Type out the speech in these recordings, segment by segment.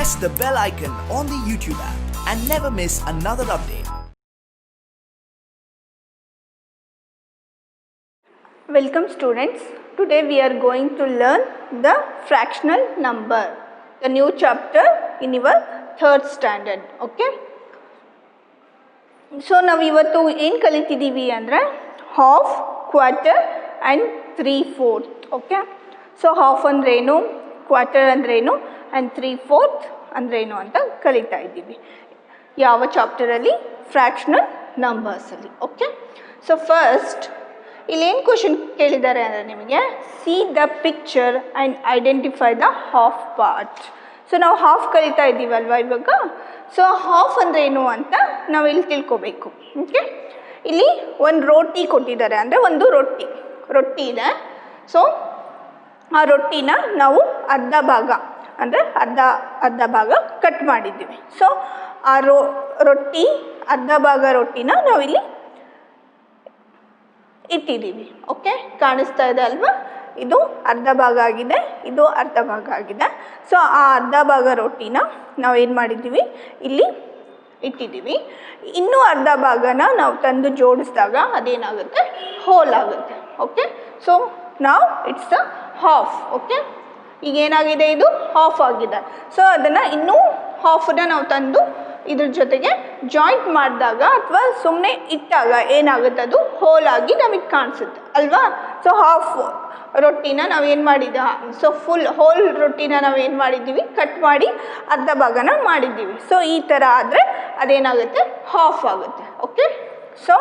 press the bell icon on the YouTube app and never miss another update. Welcome students. Today we are going to learn the fractional number, the new chapter in your third standard. Okay. So ನಾವು ಇವತ್ತು ಏನು ಕಲಿತಿದ್ದೀವಿ ಅಂದರೆ half, quarter and 3/4. Okay. So half ಅಂದ್ರೇನು, quarter ಅಂದ್ರೇನು and 3/4 ಅಂದ್ರೇನು ಅಂತ ಕಲಿತಾ ಇದ್ದೀವಿ. ಯಾವ ಚಾಪ್ಟರಲ್ಲಿ? ಫ್ರ್ಯಾಕ್ಷನಲ್ ನಂಬರ್ಸಲ್ಲಿ. ಓಕೆ. ಸೊ ಫಸ್ಟ್ ಇಲ್ಲೇನು ಕ್ವಶನ್ ಕೇಳಿದ್ದಾರೆ ಅಂದರೆ ನಿಮಗೆ C the picture and identify the half part. So ನಾವು ಹಾಫ್ ಕಲಿತಾ ಇದ್ದೀವಲ್ವ ಇವಾಗ. ಸೊ ಹಾಫ್ ಅಂದರೆ ಏನು ಅಂತ ನಾವು ಇಲ್ಲಿ ತಿಳ್ಕೊಬೇಕು. ಓಕೆ. ಇಲ್ಲಿ ಒಂದು ರೋಟಿ ಕೊಟ್ಟಿದ್ದಾರೆ, ಅಂದರೆ ಒಂದು ರೊಟ್ಟಿ ಇದೆ. ಸೊ ಆ ರೊಟ್ಟಿನ ನಾವು ಅರ್ಧ ಭಾಗ, ಅಂದರೆ ಅರ್ಧ ಭಾಗ ಕಟ್ ಮಾಡಿದ್ದೀವಿ. ಸೊ ಆ ರೊಟ್ಟಿ ಅರ್ಧ ಭಾಗ ರೊಟ್ಟಿನ ನಾವಿಲ್ಲಿ ಇಟ್ಟಿದ್ದೀವಿ. ಓಕೆ. ಕಾಣಿಸ್ತಾ ಇದೆ ಅಲ್ವಾ? ಇದು ಅರ್ಧ ಭಾಗ ಆಗಿದೆ, ಇದು ಅರ್ಧ ಭಾಗ ಆಗಿದೆ. ಸೊ ಆ ಅರ್ಧ ಭಾಗ ರೊಟ್ಟಿನ ನಾವೇನು ಮಾಡಿದ್ದೀವಿ, ಇಲ್ಲಿ ಇಟ್ಟಿದ್ದೀವಿ. ಇನ್ನೂ ಅರ್ಧ ಭಾಗನ ನಾವು ತಂದು ಜೋಡಿಸಿದಾಗ ಅದೇನಾಗುತ್ತೆ, ಹೋಲ್ ಆಗುತ್ತೆ. ಓಕೆ. ಸೊ ನಾವು ಇಟ್ಸ್ ಅ ಹಾಫ್. ಓಕೆ. ಈಗ ಏನಾಗಿದೆ, ಇದು ಹಾಫ್ ಆಗಿದೆ. ಸೊ ಅದನ್ನು ಇನ್ನೂ ಹಾಫನ್ನ ನಾವು ತಂದು ಇದ್ರ ಜೊತೆಗೆ ಜಾಯಿಂಟ್ ಮಾಡಿದಾಗ ಅಥವಾ ಸುಮ್ಮನೆ ಇಟ್ಟಾಗ ಏನಾಗುತ್ತೆ, ಅದು ಹೋಲ್ ಆಗಿ ನಮಗೆ ಕಾಣಿಸುತ್ತೆ ಅಲ್ವಾ? ಸೊ ಹಾಫ್ ರೊಟ್ಟಿನ ನಾವೇನು ಮಾಡಿದ್ದ, ಸೊ ಫುಲ್ ಹೋಲ್ ರೊಟ್ಟಿನ ನಾವೇನು ಮಾಡಿದ್ದೀವಿ, ಕಟ್ ಮಾಡಿ ಅರ್ಧ ಭಾಗನ ಮಾಡಿದ್ದೀವಿ. ಸೊ ಈ ಥರ ಆದರೆ ಅದೇನಾಗುತ್ತೆ, ಹಾಫ್ ಆಗುತ್ತೆ. ಓಕೆ. ಸೊ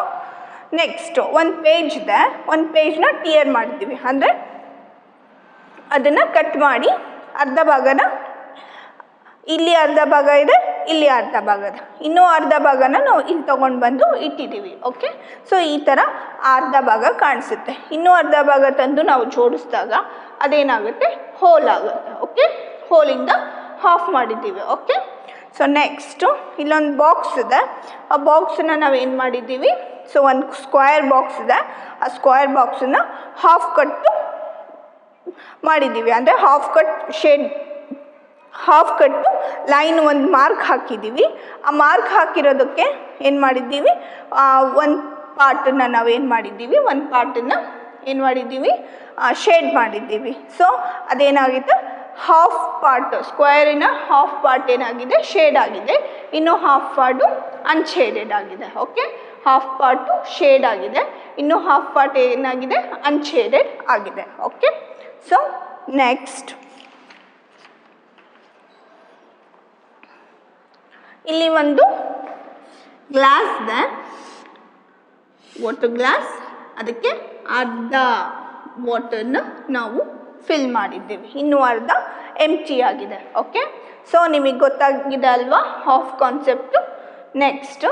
ನೆಕ್ಸ್ಟ್ ಒಂದು ಪೇಜ್ ಇದೆ, ಒಂದು ಪೇಜ್ನ ಟಿಯರ್ ಮಾಡಿದ್ದೀವಿ, ಅಂದರೆ ಅದನ್ನು ಕಟ್ ಮಾಡಿ ಅರ್ಧ ಭಾಗನ, ಇಲ್ಲಿ ಅರ್ಧ ಭಾಗ ಇದೆ, ಇಲ್ಲಿ ಅರ್ಧ ಭಾಗ ಇದೆ, ಇನ್ನೂ ಅರ್ಧ ಭಾಗನ ನಾವು ಇಲ್ಲಿ ತೊಗೊಂಡು ಬಂದು ಇಟ್ಟಿದ್ದೀವಿ. ಓಕೆ. ಸೊ ಈ ಥರ ಅರ್ಧ ಭಾಗ ಕಾಣಿಸುತ್ತೆ. ಇನ್ನೂ ಅರ್ಧ ಭಾಗ ತಂದು ನಾವು ಜೋಡಿಸಿದಾಗ ಅದೇನಾಗುತ್ತೆ, ಹೋಲ್ ಆಗುತ್ತೆ. ಓಕೆ. ಹೋಲಿಂದ ಹಾಫ್ ಮಾಡಿದ್ದೀವಿ. ಓಕೆ. ಸೊ ನೆಕ್ಸ್ಟು ಇಲ್ಲೊಂದು ಬಾಕ್ಸ್ ಇದೆ. ಆ ಬಾಕ್ಸನ್ನ ನಾವೇನು ಮಾಡಿದ್ದೀವಿ, ಸೊ ಒಂದು ಸ್ಕ್ವೇರ್ ಬಾಕ್ಸ್ ಇದೆ. ಆ ಸ್ಕ್ವೇರ್ ಬಾಕ್ಸನ್ನು ಹಾಫ್ ಕಟ್ಟು ಮಾಡಿದ್ದೀವಿ, ಅಂದರೆ ಹಾಫ್ ಕಟ್ಟು ಲೈನ್ ಒಂದು ಮಾರ್ಕ್ ಹಾಕಿದ್ದೀವಿ. ಆ ಮಾರ್ಕ್ ಹಾಕಿರೋದಕ್ಕೆ ಏನು ಮಾಡಿದ್ದೀವಿ, ಒಂದು ಪಾರ್ಟನ್ನು ನಾವೇನು ಮಾಡಿದ್ದೀವಿ, ಒಂದು ಪಾರ್ಟನ್ನು ಏನು ಮಾಡಿದ್ದೀವಿ, ಶೇಡ್ ಮಾಡಿದ್ದೀವಿ. ಸೊ ಅದೇನಾಗಿದೆ, ಹಾಫ್ ಪಾರ್ಟ್, ಸ್ಕ್ವೇರಿನ ಹಾಫ್ ಪಾರ್ಟ್ ಏನಾಗಿದೆ, ಶೇಡ್ ಆಗಿದೆ. ಇನ್ನು ಹಾಫ್ ಪಾರ್ಟು ಅನ್ಶೇಡೆಡ್ ಆಗಿದೆ. ಓಕೆ. ಹಾಫ್ ಪಾರ್ಟು ಶೇಡ್ ಆಗಿದೆ, ಇನ್ನು ಹಾಫ್ ಪಾರ್ಟ್ ಏನಾಗಿದೆ, ಅನ್ಶೇಡೆಡ್ ಆಗಿದೆ. ಓಕೆ. ಸೊ ನೆಕ್ಸ್ಟ್ ಇಲ್ಲಿ ಒಂದು ಗ್ಲಾಸ್ ಇದೆ, ವಾಟರ್ ಗ್ಲಾಸ್. ಅದಕ್ಕೆ ಅರ್ಧ ವಾಟರ್ನ ನಾವು ಫಿಲ್ ಮಾಡಿದ್ದೀವಿ, ಇನ್ನೂ ಅರ್ಧ ಎಂಟಿ ಆಗಿದೆ. ಓಕೆ. ಸೊ ನಿಮಗೆ ಗೊತ್ತಾಗಿದೆ ಅಲ್ವಾ ಹಾಫ್ ಕಾನ್ಸೆಪ್ಟು. ನೆಕ್ಸ್ಟ್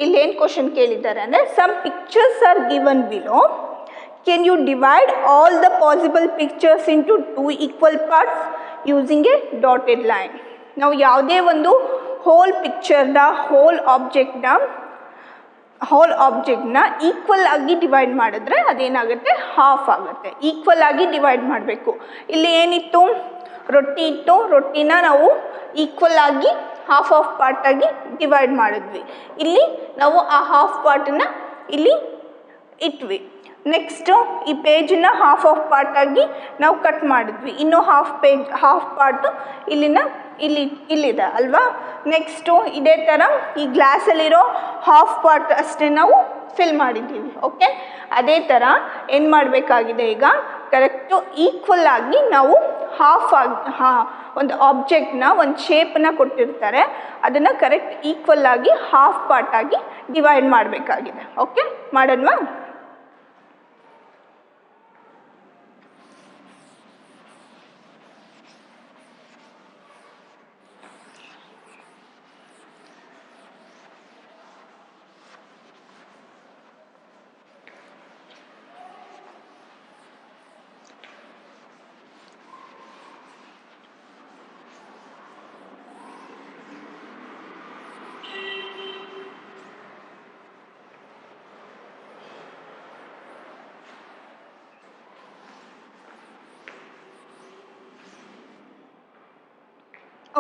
ಇಲ್ಲೇನು ಕ್ವಶನ್ ಕೇಳಿದ್ದಾರೆ ಅಂದರೆ some pictures are given below. Can you divide all the possible pictures into 2 equal parts using a dotted line? ನಾವು ಯಾವುದೇ ಒಂದು ಹೋಲ್ ಪಿಕ್ಚರ್ನ, ಹೋಲ್ ಆಬ್ಜೆಕ್ಟ್ನ ಈಕ್ವಲ್ ಆಗಿ ಡಿವೈಡ್ ಮಾಡಿದ್ರೆ ಅದೇನಾಗುತ್ತೆ, ಹಾಫ್ ಆಗುತ್ತೆ. ಈಕ್ವಲ್ ಆಗಿ ಡಿವೈಡ್ ಮಾಡಬೇಕು. ಇಲ್ಲಿ ಏನಿತ್ತು, ರೊಟ್ಟಿ ಇತ್ತು, ರೊಟ್ಟಿನ ನಾವು ಈಕ್ವಲ್ ಆಗಿ ಹಾಫ್ ಪಾರ್ಟಾಗಿ ಡಿವೈಡ್ ಮಾಡಿದ್ವಿ. ಇಲ್ಲಿ ನಾವು ಆ ಹಾಫ್ ಪಾರ್ಟನ್ನು ಇಲ್ಲಿ ಇಟ್ವಿ. ನೆಕ್ಸ್ಟು ಈ ಪೇಜನ್ನ ಹಾಫ್ ಪಾರ್ಟಾಗಿ ನಾವು ಕಟ್ ಮಾಡಿದ್ವಿ. ಇನ್ನೂ ಹಾಫ್ ಪಾರ್ಟು ಇಲ್ಲಿದೆ ಅಲ್ವಾ? ನೆಕ್ಸ್ಟು ಇದೇ ಥರ ಈ ಗ್ಲಾಸಲ್ಲಿರೋ ಹಾಫ್ ಪಾರ್ಟ್ ಅಷ್ಟೇ ನಾವು ಫಿಲ್ ಮಾಡಿದ್ದೀವಿ. ಓಕೆ. ಅದೇ ಥರ ಏನು ಮಾಡಬೇಕಾಗಿದೆ, ಈಗ ಕರೆಕ್ಟು ಈಕ್ವಲ್ ಆಗಿ ನಾವು ಒಂದು ಆಬ್ಜೆಕ್ಟ್ನ, ಒಂದು ಶೇಪನ್ನ ಕೊಟ್ಟಿರ್ತಾರೆ, ಅದನ್ನು ಕರೆಕ್ಟ್ ಈಕ್ವಲ್ ಆಗಿ ಹಾಫ್ ಪಾರ್ಟಾಗಿ ಡಿವೈಡ್ ಮಾಡಬೇಕಾಗಿದೆ. ಓಕೆ. ಮಾಡೋಣವಾ?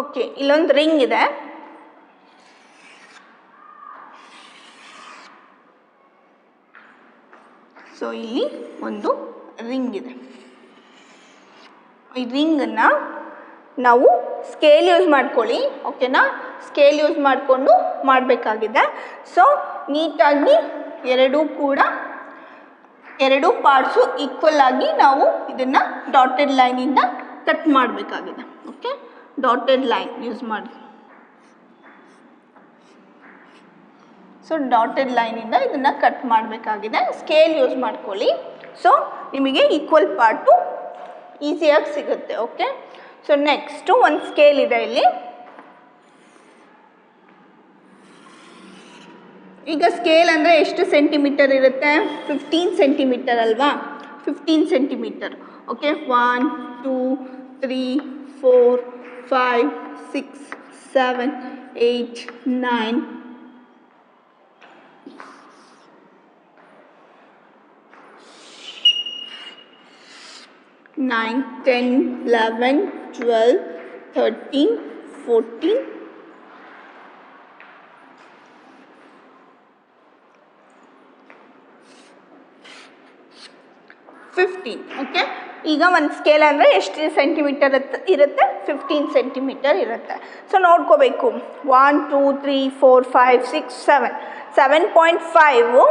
ಓಕೆ, ಇಲ್ಲೊಂದು ರಿಂಗ್ ಇದೆ. ಸೊ ಇಲ್ಲಿ ಒಂದು ರಿಂಗ್ ಇದೆ. ಈ ರಿಂಗನ್ನು ನಾವು ಸ್ಕೇಲ್ ಯೂಸ್ ಮಾಡ್ಕೊಳ್ಳಿ, ಓಕೆನಾ? ಸ್ಕೇಲ್ ಯೂಸ್ ಮಾಡಿಕೊಂಡು ಮಾಡಬೇಕಾಗಿದೆ. ಸೊ ನೀಟಾಗಿ ಎರಡು ಪಾರ್ಟ್ಸು ಈಕ್ವಲ್ ಆಗಿ ನಾವು ಇದನ್ನು ಡಾಟೆಡ್ ಲೈನಿಂದ ಕಟ್ ಮಾಡಬೇಕಾಗಿದೆ. ಓಕೆ, ಡಾಟೆಡ್ ಲೈನ್ ಯೂಸ್ ಮಾಡಿ. ಸೊ ಡಾಟೆಡ್ ಲೈನಿಂದ ಇದನ್ನು ಕಟ್ ಮಾಡಬೇಕಾಗಿದೆ. ಸ್ಕೇಲ್ ಯೂಸ್ ಮಾಡ್ಕೊಳ್ಳಿ. ಸೊ ನಿಮಗೆ ಈಕ್ವಲ್ ಪಾರ್ಟು ಈಸಿಯಾಗಿ ಸಿಗುತ್ತೆ. ಓಕೆ, ಸೊ ನೆಕ್ಸ್ಟು ಒಂದು ಸ್ಕೇಲ್ ಇದೆ ಇಲ್ಲಿ. ಈಗ ಸ್ಕೇಲ್ ಅಂದರೆ ಎಷ್ಟು ಸೆಂಟಿಮೀಟರ್ ಇರುತ್ತೆ? 15 ಸೆಂಟಿಮೀಟರ್ ಅಲ್ವಾ? 15 ಸೆಂಟಿಮೀಟರ್. ಓಕೆ, 1 2 3 4 5 6 7 8 9 9 10 11 12 13 14 15. ಓಕೆ, ಈಗ ಒಂದು ಸ್ಕೇಲ್ ಅಂದರೆ ಎಷ್ಟು ಸೆಂಟಿಮೀಟರ್ ಇರುತ್ತೆ? 15 ಸೆಂಟಿಮೀಟರ್ ಇರುತ್ತೆ. ಸೊ ನೋಡ್ಕೋಬೇಕು. 1 2 3 4 5 6 7 7.5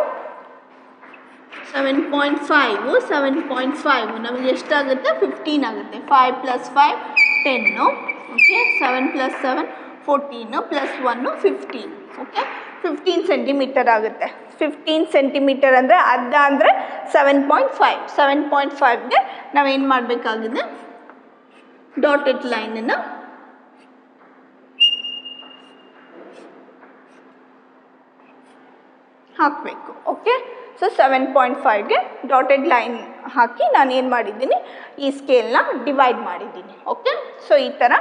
ನಮಗೆ ಎಷ್ಟಾಗುತ್ತೆ? 15 ಆಗುತ್ತೆ. 5 + 5 10. ಓಕೆ, 7 + 7 14 + 1 15. ಓಕೆ, 15 ಸೆಂಟಿಮೀಟರ್ ಆಗುತ್ತೆ. 15 ಸೆಂಟಿಮೀಟರ್ ಅಂದರೆ ಅರ್ಧ ಅಂದರೆ 7.5. 7.5ಗೆ ನಾವೇನು ಮಾಡಬೇಕಾಗಿದೆ? ಡಾಟೆಡ್ ಲೈನನ್ನು ಹಾಕಬೇಕು. ಓಕೆ, ಸೊ 7.5ಗೆ ಡಾಟೆಡ್ ಲೈನ್ ಹಾಕಿ ನಾನು ಏನು ಮಾಡಿದ್ದೀನಿ? ಈ ಸ್ಕೇಲ್ನ ಡಿವೈಡ್ ಮಾಡಿದ್ದೀನಿ. ಓಕೆ, ಸೊ ಈ ಥರ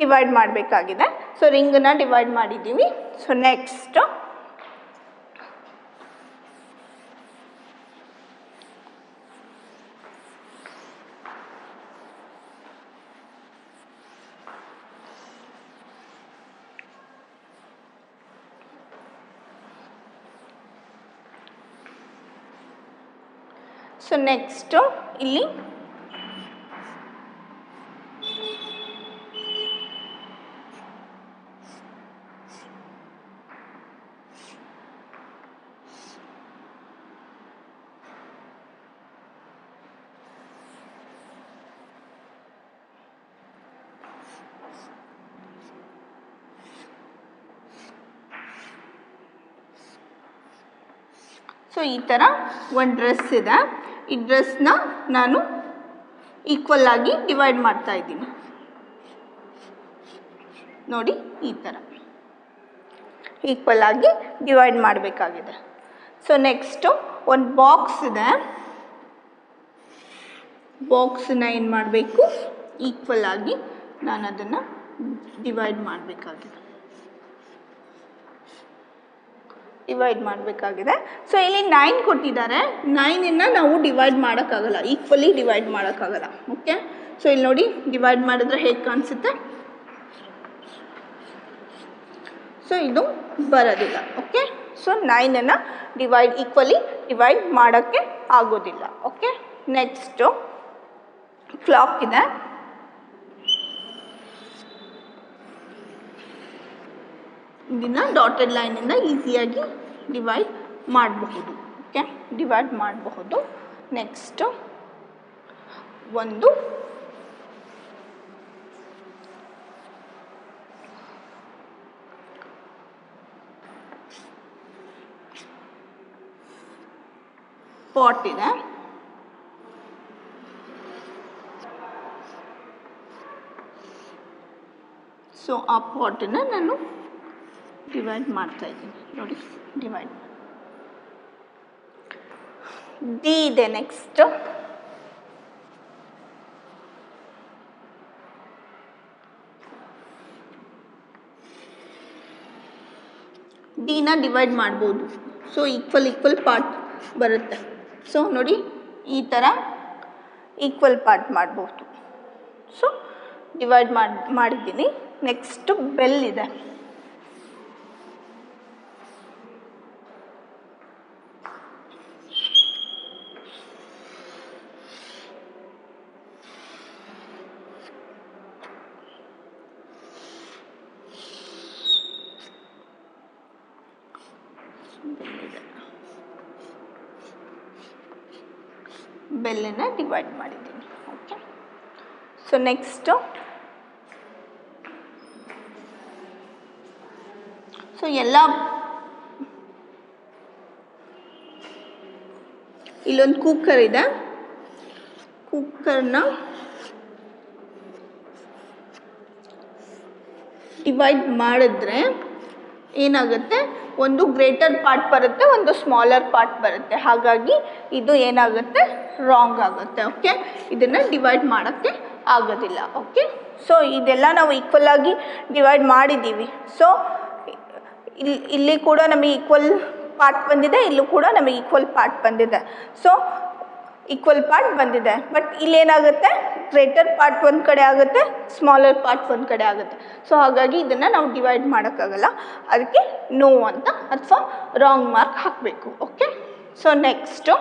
ಡಿವೈಡ್ ಮಾಡಬೇಕಾಗಿದೆ. ಸೊ ರಿಂಗನ್ನು ಡಿವೈಡ್ ಮಾಡಿದ್ದೀವಿ. ಸೊ ನೆಕ್ಸ್ಟು ಇಲ್ಲಿ ಸೊ ಈ ಥರ ಒಂದು ಡ್ರೆಸ್ ಇದೆ. ಈ ಡ್ರೆಸ್ನ ನಾನು ಈಕ್ವಲ್ ಆಗಿ ಡಿವೈಡ್ ಮಾಡ್ತಾ ಇದ್ದೀನಿ. ನೋಡಿ, ಈ ಥರ ಈಕ್ವಲ್ ಆಗಿ ಡಿವೈಡ್ ಮಾಡಬೇಕಾಗಿದೆ. ಸೊ ನೆಕ್ಸ್ಟು ಒಂದು ಬಾಕ್ಸ್ ಇದೆ. ಬಾಕ್ಸನ್ನ ಏನು ಮಾಡಬೇಕು? ಈಕ್ವಲ್ ಆಗಿ ನಾನು ಅದನ್ನು ಡಿವೈಡ್ ಮಾಡಬೇಕಾಗಿದೆ. ಸೊ ಇಲ್ಲಿ 9 ಕೊಟ್ಟಿದ್ದಾರೆ. 9ನ್ನು ನಾವು ಡಿವೈಡ್ ಮಾಡೋಕ್ಕಾಗಲ್ಲ, ಈಕ್ವಲಿ ಡಿವೈಡ್ ಮಾಡೋಕ್ಕಾಗಲ್ಲ. ಓಕೆ, ಸೊ ಇಲ್ಲಿ ನೋಡಿ, ಡಿವೈಡ್ ಮಾಡಿದ್ರೆ ಹೇಗೆ ಕಾಣಿಸುತ್ತೆ? ಸೊ ಇದು ಬರೋದಿಲ್ಲ. ಓಕೆ, ಸೊ 9ನ್ನು ಈಕ್ವಲಿ ಡಿವೈಡ್ ಮಾಡೋಕ್ಕೆ ಆಗೋದಿಲ್ಲ. ಓಕೆ, ನೆಕ್ಸ್ಟು ಕ್ಲಾಕ್ ಇದೆ. ಇದನ್ನು ಡಾಟೆಡ್ ಲೈನಿಂದ ಈಸಿಯಾಗಿ ಡಿವೈಡ್ ಮಾಡಬಹುದು. ಓಕೆ, ಡಿವೈಡ್ ಮಾಡಬಹುದು. ನೆಕ್ಸ್ಟು ಒಂದು ಪಾಟ್ ಇದೆ. ಸೊ ಆ ಪಾಟನ್ನು ನಾನು ಡಿವೈಡ್ ಮಾಡ್ತಾ ಇದ್ದೀನಿ. ನೋಡಿ, ಡಿವೈಡ್ ಡಿ ಇದೆ. ನೆಕ್ಸ್ಟ್ ಡಿನ ಡಿವೈಡ್ ಮಾಡ್ಬೋದು. ಸೊ ಈಕ್ವಲ್ ಪಾರ್ಟ್ ಬರುತ್ತೆ. ಸೊ ನೋಡಿ, ಈ ಥರ ಈಕ್ವಲ್ ಪಾರ್ಟ್ ಮಾಡ್ಬೋದು. ಸೊ ಡಿವೈಡ್ ಮಾಡಿದ್ದೀನಿ. ನೆಕ್ಸ್ಟು ಬೆಲ್ ಇದೆ. ಬೆಲ್ಲನ್ನು ಡಿವೈಡ್ ಮಾಡಿದ್ದೀನಿ. ಓಕೆ, ಸೊ ನೆಕ್ಸ್ಟು ಸೊ ಎಲ್ಲ ಇಲ್ಲೊಂದು ಕುಕ್ಕರ್ ಇದೆ. ಕುಕ್ಕರ್ನ ಡಿವೈಡ್ ಮಾಡಿದ್ರೆ ಏನಾಗುತ್ತೆ, ಒಂದು ಗ್ರೇಟರ್ ಪಾರ್ಟ್ ಬರುತ್ತೆ, ಒಂದು ಸ್ಮಾಲರ್ ಪಾರ್ಟ್ ಬರುತ್ತೆ. ಹಾಗಾಗಿ ಇದು ಏನಾಗುತ್ತೆ, ರಾಂಗ್ ಆಗುತ್ತೆ. ಓಕೆ, ಇದನ್ನು ಡಿವೈಡ್ ಮಾಡೋಕ್ಕೆ ಆಗೋದಿಲ್ಲ. ಓಕೆ, ಸೊ ಇದೆಲ್ಲ ನಾವು ಈಕ್ವಲ್ ಆಗಿ ಡಿವೈಡ್ ಮಾಡಿದ್ದೀವಿ. ಸೊ ಇಲ್ಲಿ ಕೂಡ ನಮಗೆ ಈಕ್ವಲ್ ಪಾರ್ಟ್ ಬಂದಿದೆ, ಇಲ್ಲೂ ಕೂಡ ನಮಗೆ ಈಕ್ವಲ್ ಪಾರ್ಟ್ ಬಂದಿದೆ. ಸೊ ಈಕ್ವಲ್ ಪಾರ್ಟ್ ಬಂದಿದೆ. ಬಟ್ ಇಲ್ಲೇನಾಗುತ್ತೆ, ಗ್ರೇಟರ್ ಪಾರ್ಟ್ ಒಂದು ಕಡೆ ಆಗುತ್ತೆ, ಸ್ಮಾಲರ್ ಪಾರ್ಟ್ ಒಂದು ಕಡೆ ಆಗುತ್ತೆ. ಸೊ ಹಾಗಾಗಿ ಇದನ್ನು ನಾವು ಡಿವೈಡ್ ಮಾಡೋಕ್ಕಾಗಲ್ಲ. ಅದಕ್ಕೆ ನೋ ಅಂತ ಅಥವಾ ರಾಂಗ್ ಮಾರ್ಕ್ ಹಾಕಬೇಕು. Okay, so next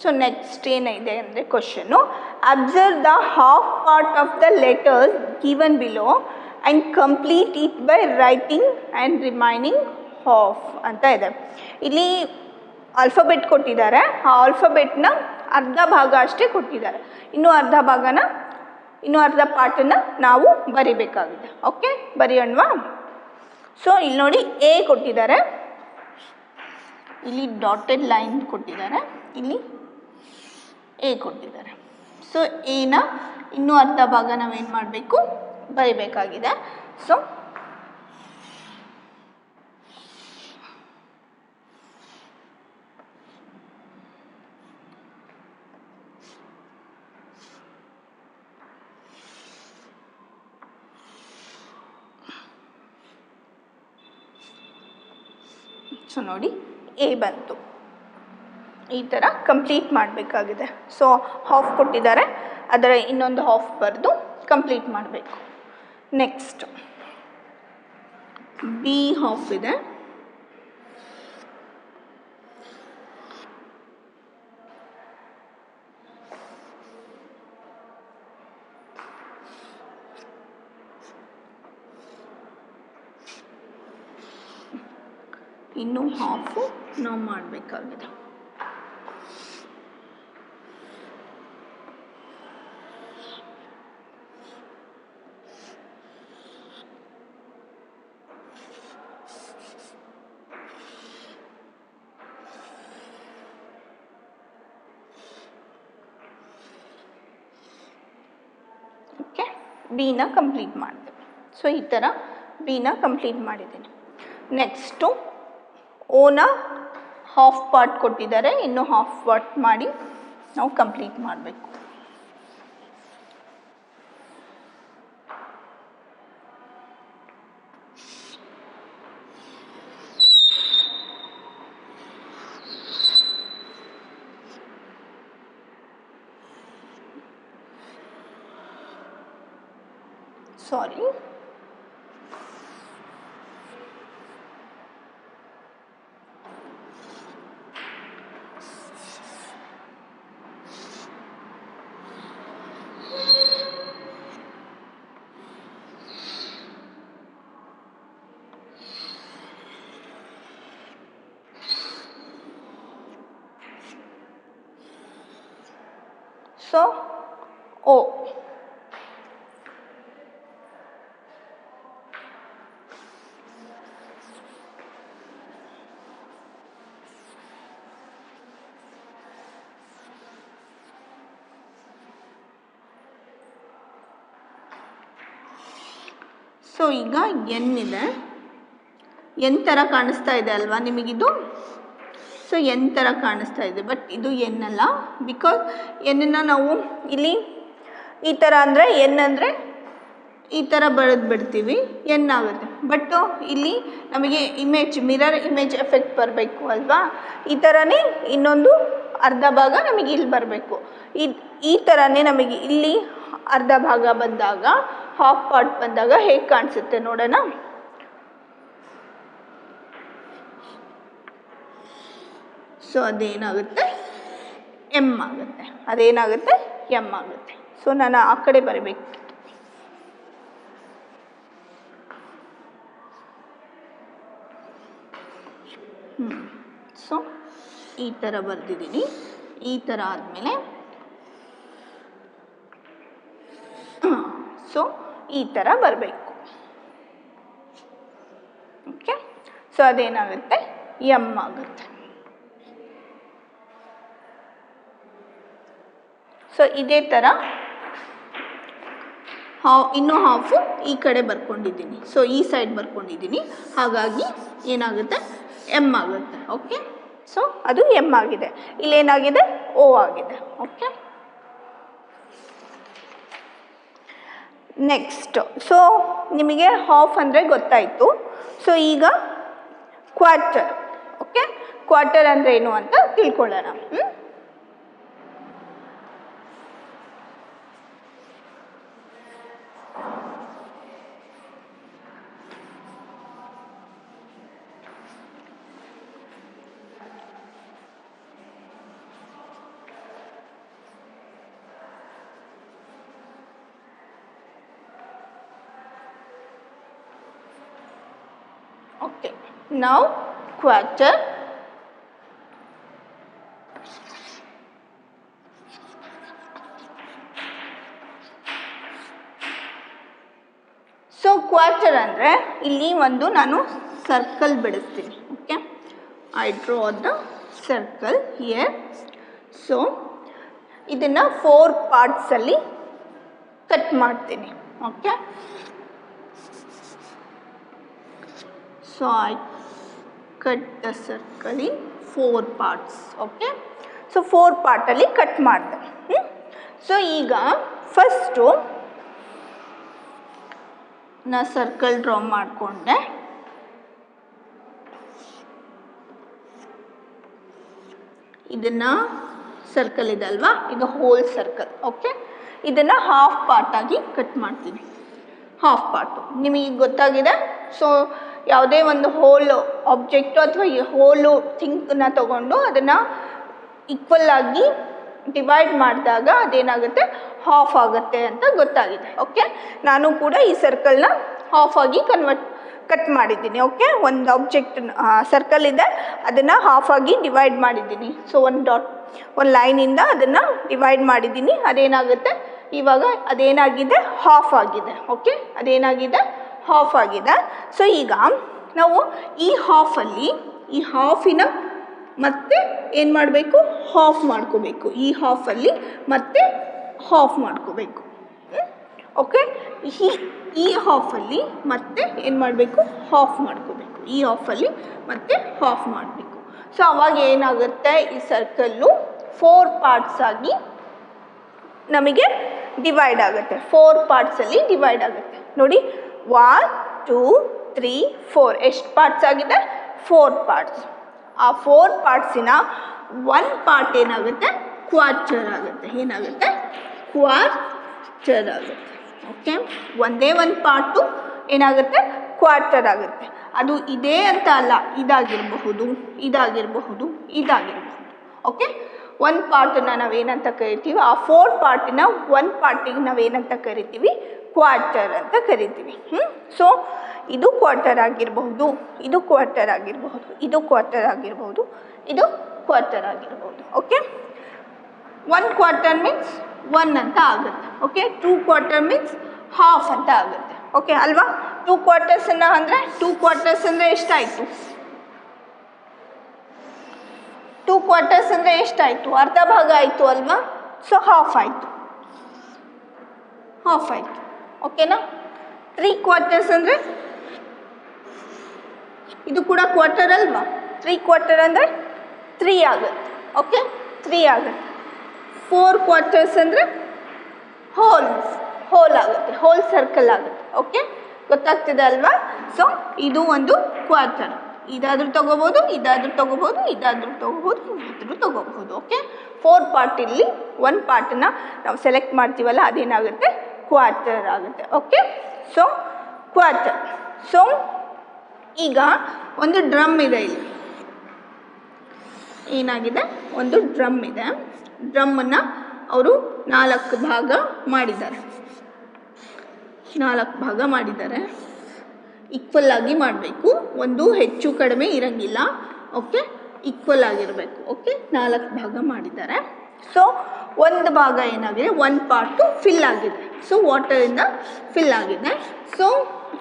so next ಏನಿದೆ ಅಂದರೆ question, observe the half part of the letters given below and complete it by writing and remaining half ಅಂತ ಇದೆ. ಇಲ್ಲಿ ಆಲ್ಫಾಬೆಟ್ ಕೊಟ್ಟಿದ್ದಾರೆ. ಆ ಆಲ್ಫಾಬೆಟ್ನ ಅರ್ಧ ಭಾಗ ಅಷ್ಟೇ ಕೊಟ್ಟಿದ್ದಾರೆ. ಇನ್ನೂ ಅರ್ಧ ಪಾರ್ಟನ್ನು ನಾವು ಬರಿಬೇಕಾಗಿದೆ. ಓಕೆ, ಬರೆಯೋಣವಾ? ಸೊ ಇಲ್ಲಿ ನೋಡಿ, ಎ ಕೊಟ್ಟಿದ್ದಾರೆ, ಇಲ್ಲಿ ಡಾಟೆಡ್ ಲೈನ್ ಕೊಟ್ಟಿದ್ದಾರೆ, ಇಲ್ಲಿ ಎ ಕೊಟ್ಟಿದ್ದಾರೆ. ಸೊ ಎನ ಇನ್ನೂ ಅರ್ಧ ಭಾಗ ನಾವೇನು ಮಾಡಬೇಕು, ಬರಿಬೇಕಾಗಿದೆ. ಸೊ ನೋಡಿ, ಎ ಬಂತು. ಈ ಥರ ಕಂಪ್ಲೀಟ್ ಮಾಡಬೇಕಾಗಿದೆ. ಸೊ ಹಾಫ್ ಕೊಟ್ಟಿದ್ದಾರೆ, ಅದರ ಇನ್ನೊಂದು ಹಾಫ್ ಬರೆದು ಕಂಪ್ಲೀಟ್ ಮಾಡಬೇಕು. ನೆಕ್ಸ್ಟ್ ಬಿ ಹಾಫ್ ಇದೆ. ಇನ್ನೂ ಹಾಫು ನಾವು ಮಾಡಬೇಕಾಗಿದೆ. ಓಕೆ, ಬಿನ ಕಂಪ್ಲೀಟ್ ಮಾಡಿದೆ. ಸೊ ಈ ಥರ ಬಿನ ಕಂಪ್ಲೀಟ್ ಮಾಡಿದ್ದೀನಿ. ನೆಕ್ಸ್ಟು ಓನ ಹಾಫ್ ಪಾರ್ಟ್ ಕೊಟ್ಟಿದ್ದಾರೆ, ಇನ್ನು ಹಾಫ್ ಪಾರ್ಟ್ ಮಾಡಿ ನಾವು ಕಂಪ್ಲೀಟ್ ಮಾಡಬೇಕು. ಸಾರಿ, ಸೊ ಓ ಸೊ ಈಗ ಎನ್ ಇದೆ. ಎನ್ ಥರ ಕಾಣಿಸ್ತಾ ಇದೆ ಅಲ್ವಾ ನಿಮಗಿದು? ಸೊ ಎನ್ ಥರ ಕಾಣಿಸ್ತಾ ಇದೆ, ಬಟ್ ಇದು ಎನ್ ಅಲ್ಲ. ಬಿಕಾಸ್ ಎನ್ನನ್ನು ನಾವು ಇಲ್ಲಿ ಈ ಥರ ಅಂದರೆ ಎನ್ ಅಂದರೆ ಈ ಥರ ಬರೆದು ಬಿಡ್ತೀವಿ, ಎನ್ ಆಗುತ್ತೆ. ಬಟ್ ಇಲ್ಲಿ ನಮಗೆ ಮಿರರ್ ಇಮೇಜ್ ಎಫೆಕ್ಟ್ ಬರಬೇಕು ಅಲ್ವಾ, ಈ ಥರನೇ ಇನ್ನೊಂದು ಅರ್ಧ ಭಾಗ ನಮಗೆ ಇಲ್ಲಿ ಬರಬೇಕು. ಈ ಥರನೇ ನಮಗೆ ಇಲ್ಲಿ ಅರ್ಧ ಭಾಗ ಬಂದಾಗ, ಹಾಫ್ ಪಾರ್ಟ್ ಬಂದಾಗ ಹೇಗೆ ಕಾಣಿಸುತ್ತೆ ನೋಡೋಣ. ಸೊ ಅದೇನಾಗುತ್ತೆ, ಎಮ್ ಆಗುತ್ತೆ. ಅದೇನಾಗುತ್ತೆ, ಎಮ್ ಆಗುತ್ತೆ. ಸೊ ನಾನು ಆ ಕಡೆ ಬರಬೇಕು. ಸೊ ಈ ಥರ ಬರೆದಿದ್ದೀನಿ. ಈ ಥರ ಆದಮೇಲೆ ಸೊ ಈ ಥರ ಬರಬೇಕು. ಓಕೆ, ಸೊ ಅದೇನಾಗುತ್ತೆ, ಎಮ್ ಆಗುತ್ತೆ. ಸೊ ಇದೇ ಥರ ಇನ್ನೂ ಹಾಫು ಈ ಕಡೆ ಬರ್ಕೊಂಡಿದ್ದೀನಿ. ಸೊ ಈ ಸೈಡ್ ಬರ್ಕೊಂಡಿದ್ದೀನಿ, ಹಾಗಾಗಿ ಏನಾಗುತ್ತೆ, ಎಮ್ ಆಗುತ್ತೆ. ಓಕೆ, ಸೊ ಅದು ಎಮ್ ಆಗಿದೆ. ಇಲ್ಲೇನಾಗಿದೆ, ಓ ಆಗಿದೆ. ಓಕೆ, ನೆಕ್ಸ್ಟ್ ಸೊ ನಿಮಗೆ ಹಾಫ್ ಅಂದರೆ ಗೊತ್ತಾಯಿತು. ಸೊ ಈಗ ಕ್ವಾರ್ಟರ್. ಓಕೆ, ಕ್ವಾರ್ಟರ್ ಅಂದರೆ ಏನು ಅಂತ ತಿಳ್ಕೊಳ್ಳೋಣ. Okay, now quarter. So quarter ಅಂದರೆ ಇಲ್ಲಿ ಒಂದು ನಾನು ಸರ್ಕಲ್ ಬಿಡಿಸ್ತೀನಿ. Okay, I draw the circle here. So ಇದನ್ನು 4 ಪಾರ್ಟ್ಸಲ್ಲಿ ಕಟ್ ಮಾಡ್ತೀನಿ. Okay, so I cut the circle in 4 parts. Okay, so 4 ಪಾರ್ಟಲ್ಲಿ cut ಮಾಡಿದೆ. ಸೊ ಈಗ ಫಸ್ಟು ನಾ ಸರ್ಕಲ್ ಡ್ರಾ ಮಾಡಿಕೊಂಡೆ. ಇದನ್ನು ಸರ್ಕಲ್ ಇದೆ ಅಲ್ವಾ, ಇದು ಹೋಲ್ ಸರ್ಕಲ್. ಓಕೆ, ಇದನ್ನು ಹಾಫ್ ಪಾರ್ಟಾಗಿ ಕಟ್ ಮಾಡ್ತೀನಿ. ಹಾಫ್ ಪಾರ್ಟು ನಿಮಗೆ ಗೊತ್ತಾಗಿದೆ. ಸೊ ಯಾವುದೇ ಒಂದು ಹೋಲ್ ಆಬ್ಜೆಕ್ಟು ಅಥವಾ ಈ ಹೋಲು ಥಿಂಕನ್ನ ತಗೊಂಡು ಅದನ್ನು ಈಕ್ವಲ್ ಆಗಿ ಡಿವೈಡ್ ಮಾಡಿದಾಗ ಅದೇನಾಗುತ್ತೆ, ಹಾಫ್ ಆಗುತ್ತೆ ಅಂತ ಗೊತ್ತಾಗಿದೆ. ಓಕೆ, ನಾನು ಕೂಡ ಈ ಸರ್ಕಲ್ನ ಹಾಫ್ ಆಗಿ ಕಟ್ ಮಾಡಿದ್ದೀನಿ. ಓಕೆ, ಒಂದು ಆಬ್ಜೆಕ್ಟ್ ಸರ್ಕಲ್ ಇದೆ, ಅದನ್ನು ಹಾಫ್ ಆಗಿ ಡಿವೈಡ್ ಮಾಡಿದ್ದೀನಿ. ಸೊ ಒಂದು ಲೈನಿಂದ ಅದನ್ನು ಡಿವೈಡ್ ಮಾಡಿದ್ದೀನಿ. ಅದೇನಾಗುತ್ತೆ, ಇವಾಗ ಅದೇನಾಗಿದೆ, ಹಾಫ್ ಆಗಿದೆ. ಓಕೆ, ಅದೇನಾಗಿದೆ, ಹಾಫ್ ಆಗಿದೆ. ಸೊ ಈಗ ನಾವು ಈ ಹಾಫಿನ ಮತ್ತೆ ಏನು ಮಾಡಬೇಕು, ಹಾಫ್ ಮಾಡ್ಕೋಬೇಕು. ಈ ಹಾಫಲ್ಲಿ ಮತ್ತೆ ಹಾಫ್ ಮಾಡ್ಕೋಬೇಕು. ಓಕೆ, ಈ ಹಾಫಲ್ಲಿ ಮತ್ತೆ ಏನು ಮಾಡಬೇಕು, ಹಾಫ್ ಮಾಡ್ಕೋಬೇಕು. ಈ ಹಾಫಲ್ಲಿ ಮತ್ತೆ ಹಾಫ್ ಮಾಡಬೇಕು. ಸೊ ಅವಾಗ ಏನಾಗುತ್ತೆ, ಈ ಸರ್ಕಲ್ಲು 4 ಪಾರ್ಟ್ಸ್ ಆಗಿ ನಮಗೆ ಡಿವೈಡ್ ಆಗುತ್ತೆ. 4 ಪಾರ್ಟ್ಸಲ್ಲಿ ಡಿವೈಡ್ ಆಗುತ್ತೆ. ನೋಡಿ, 1 2 3 4 ಎಷ್ಟು ಪಾರ್ಟ್ಸ್ ಆಗಿದೆ, 4 ಪಾರ್ಟ್ಸ್. ಆ 4 ಪಾರ್ಟ್ಸಿನ 1 ಪಾರ್ಟ್ ಏನಾಗುತ್ತೆ, ಕ್ವಾರ್ಟರ್ ಆಗುತ್ತೆ. ಏನಾಗುತ್ತೆ, ಕ್ವಾರ್ಟರ್ ಆಗುತ್ತೆ. ಓಕೆ, ಒಂದೇ ಒಂದು ಪಾರ್ಟು ಏನಾಗುತ್ತೆ, ಕ್ವಾರ್ಟರ್ ಆಗುತ್ತೆ. ಅದು ಇದೇ ಅಂತ ಅಲ್ಲ, ಇದಾಗಿರಬಹುದು, ಇದಾಗಿರಬಹುದು, ಇದಾಗಿರಬಹುದು. ಓಕೆ, 1 ಪಾರ್ಟನ್ನು ನಾವೇನಂತ ಕರಿತೀವಿ, ಆ 4 ಪಾರ್ಟಿನ 1 ಪಾರ್ಟಿಗೆ ನಾವೇನಂತ ಕರಿತೀವಿ, ಕ್ವಾರ್ಟರ್ ಅಂತ ಕರಿತೀವಿ. ಸೊ ಇದು ಕ್ವಾರ್ಟರ್ ಆಗಿರಬಹುದು, ಇದು ಕ್ವಾರ್ಟರ್ ಆಗಿರಬಹುದು, ಇದು ಕ್ವಾರ್ಟರ್ ಆಗಿರಬಹುದು, ಇದು ಕ್ವಾರ್ಟರ್ ಆಗಿರಬಹುದು. ಓಕೆ, 1 ಕ್ವಾರ್ಟರ್ ಮೀನ್ಸ್ 1 ಅಂತ ಆಗುತ್ತೆ. ಓಕೆ, 2 ಕ್ವಾರ್ಟರ್ ಮೀನ್ಸ್ ಹಾಫ್ ಅಂತ ಆಗುತ್ತೆ. ಓಕೆ ಅಲ್ವಾ, 2 ಕ್ವಾರ್ಟರ್ಸನ್ನು ಅಂದರೆ 2 ಕ್ವಾರ್ಟರ್ಸ್ ಅಂದರೆ ಎಷ್ಟಾಯಿತು, 2 ಕ್ವಾರ್ಟರ್ಸ್ ಅಂದರೆ ಎಷ್ಟಾಯಿತು, ಅರ್ಧ ಭಾಗ ಆಯಿತು ಅಲ್ವಾ. ಸೊ ಹಾಫ್ ಆಯಿತು, ಹಾಫ್ ಆಯಿತು. ಓಕೆನಾ, 3 ಕ್ವಾರ್ಟರ್ಸ್ ಅಂದರೆ ಇದು ಕೂಡ ಕ್ವಾರ್ಟರ್ ಅಲ್ವಾ. 3 ಕ್ವಾರ್ಟರ್ ಅಂದರೆ 3 ಆಗುತ್ತೆ. ಓಕೆ, 3 ಆಗುತ್ತೆ. 4 ಕ್ವಾರ್ಟರ್ಸ್ ಅಂದರೆ ಹೋಲ್ ಆಗುತ್ತೆ, ಹೋಲ್ ಸರ್ಕಲ್ ಆಗುತ್ತೆ. ಓಕೆ, ಗೊತ್ತಾಗ್ತಿದೆ ಅಲ್ವಾ? ಸೊ ಇದು ಒಂದು ಕ್ವಾರ್ಟರ್. ಇದಾದರೂ ತೊಗೋಬೋದು, ಇದಾದರೂ ತೊಗೋಬೋದು, ಇದಾದರೂ ತೊಗೋಬೋದು, ಇದಾದರೂ ತೊಗೋಬೋದು. ಓಕೆ, 4 ಪಾರ್ಟ್ ಇಲ್ಲಿ 1 ಪಾರ್ಟನ್ನ ನಾವು ಸೆಲೆಕ್ಟ್ ಮಾಡ್ತೀವಲ್ಲ ಅದೇನಾಗುತ್ತೆ, ಕ್ವಾರ್ಟರ್ ಆಗುತ್ತೆ. Okay, so quarter. ಸೊ ಈಗ ಒಂದು ಡ್ರಮ್ ಇದೆ, ಇಲ್ಲಿ ಏನಾಗಿದೆ, ಒಂದು ಡ್ರಮ್ ಇದೆ. ಡ್ರಮ್ಮನ್ನು ಅವರು 4 ಭಾಗ ಮಾಡಿದ್ದಾರೆ. 4 ಭಾಗ ಮಾಡಿದ್ದಾರೆ. ಈಕ್ವಲ್ ಆಗಿ ಮಾಡಬೇಕು, ಒಂದು ಹೆಚ್ಚು ಕಡಿಮೆ ಇರಂಗಿಲ್ಲ. ಓಕೆ, ಈಕ್ವಲ್ ಆಗಿರಬೇಕು. ಓಕೆ, 4 ಭಾಗ ಮಾಡಿದ್ದಾರೆ. ಸೊ ಒಂದು ಭಾಗ ಏನಾಗಿದೆ, 1 ಪಾರ್ಟು ಫಿಲ್ ಆಗಿದೆ. ಸೊ ವಾಟರಿಂದ ಫಿಲ್ ಆಗಿದೆ. ಸೊ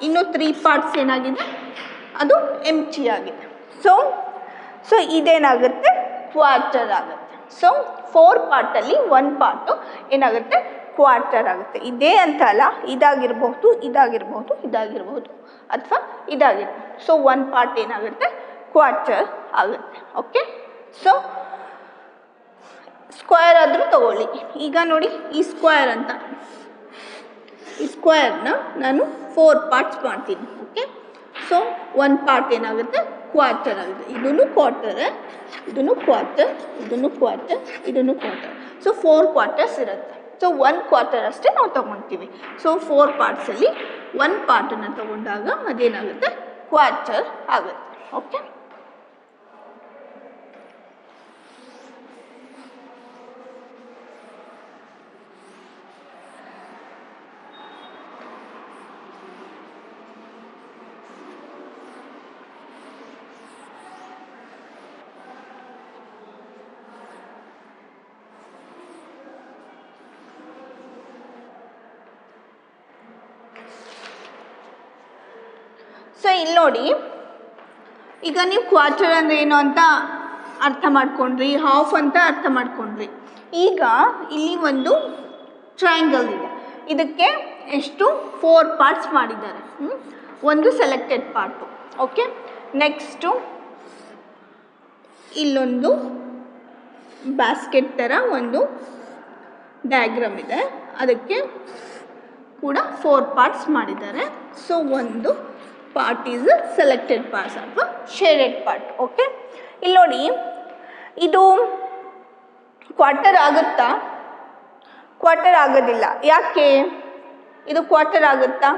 ಇನ್ನು 3 ಪಾರ್ಟ್ಸ್ ಏನಾಗಿದೆ, ಅದು ಎಂಪ್ಟಿ ಆಗಿದೆ. ಸೊ ಇದೇನಾಗುತ್ತೆ, ಕ್ವಾರ್ಟರ್ ಆಗುತ್ತೆ. ಸೊ 4 ಪಾರ್ಟಲ್ಲಿ 1 ಪಾರ್ಟು ಏನಾಗುತ್ತೆ, ಕ್ವಾರ್ಟರ್ ಆಗುತ್ತೆ. ಇದೇ ಅಂತ ಅಲ್ಲ, ಇದಾಗಿರ್ಬಹುದು, ಇದಾಗಿರ್ಬಹುದು, ಇದಾಗಿರ್ಬಹುದು, ಅಥವಾ ಇದಾಗಿರ್ಬೋದು. ಸೊ 1 ಪಾರ್ಟ್ ಏನಾಗುತ್ತೆ, ಕ್ವಾರ್ಟರ್ ಆಗುತ್ತೆ. ಓಕೆ, ಸೊ ಸ್ಕ್ವೇರ್ ಆದರೂ ತಗೊಳ್ಳಿ. ಈಗ ನೋಡಿ, ಈ ಸ್ಕ್ವೇರ್ ಅಂತ, ಈ ಸ್ಕ್ವೇರ್ನ ನಾನು 4 ಪಾರ್ಟ್ಸ್ ಮಾಡ್ತೀನಿ. ಓಕೆ, ಸೊ 1 ಪಾರ್ಟ್ ಏನಾಗುತ್ತೆ, ಕ್ವಾರ್ಟರ್ ಆಗುತ್ತೆ. ಇದನ್ನು ಕ್ವಾರ್ಟರ್, ಇದನ್ನು ಕ್ವಾರ್ಟರ್, ಇದನ್ನು ಕ್ವಾರ್ಟರ್, ಇದನ್ನು ಕ್ವಾರ್ಟರ್. ಸೊ 4 ಕ್ವಾರ್ಟರ್ಸ್ ಇರುತ್ತೆ. ಸೊ 1 ಕ್ವಾರ್ಟರ್ ಅಷ್ಟೇ ನಾವು ತೊಗೊಳ್ತೀವಿ. ಸೊ 4 ಪಾರ್ಟ್ಸಲ್ಲಿ 1 ಪಾರ್ಟನ್ನು ತೊಗೊಂಡಾಗ ಅದೇನಾಗುತ್ತೆ, ಕ್ವಾರ್ಟರ್ ಆಗುತ್ತೆ. ಓಕೆ, ಸೊ ಇಲ್ಲಿ ನೋಡಿ, ಈಗ ನೀವು ಕ್ವಾರ್ಟರ್ ಅಂದರೆ ಏನು ಅಂತ ಅರ್ಥ ಮಾಡ್ಕೊಂಡ್ರಿ, ಹಾಫ್ ಅಂತ ಅರ್ಥ ಮಾಡ್ಕೊಂಡ್ರಿ. ಈಗ ಇಲ್ಲಿ ಒಂದು ಟ್ರಯಾಂಗಲ್ ಇದೆ, ಇದಕ್ಕೆ ಎಷ್ಟು 4 ಪಾರ್ಟ್ಸ್ ಮಾಡಿದ್ದಾರೆ. ಒಂದು ಸೆಲೆಕ್ಟೆಡ್ ಪಾರ್ಟು. ಓಕೆ, ನೆಕ್ಸ್ಟು ಇಲ್ಲೊಂದು ಬ್ಯಾಸ್ಕೆಟ್ ಥರ ಒಂದು ಡಯಾಗ್ರಾಮ್ ಇದೆ, ಅದಕ್ಕೆ ಕೂಡ 4 ಪಾರ್ಟ್ಸ್ ಮಾಡಿದ್ದಾರೆ. ಸೊ ಒಂದು ಪಾರ್ಟ್ ಈಸ್ ಸೆಲೆಕ್ಟೆಡ್ ಪಾರ್ಟ್ಸ್ ಅಥವಾ ಶೇಡೆಡ್ ಪಾರ್ಟ್. ಓಕೆ, ಇಲ್ಲಿ ನೋಡಿ, ಇದು ಕ್ವಾರ್ಟರ್ ಆಗುತ್ತಾ? ಕ್ವಾರ್ಟರ್ ಆಗೋದಿಲ್ಲ. ಯಾಕೆ ಇದು ಕ್ವಾರ್ಟರ್ ಆಗುತ್ತಾ?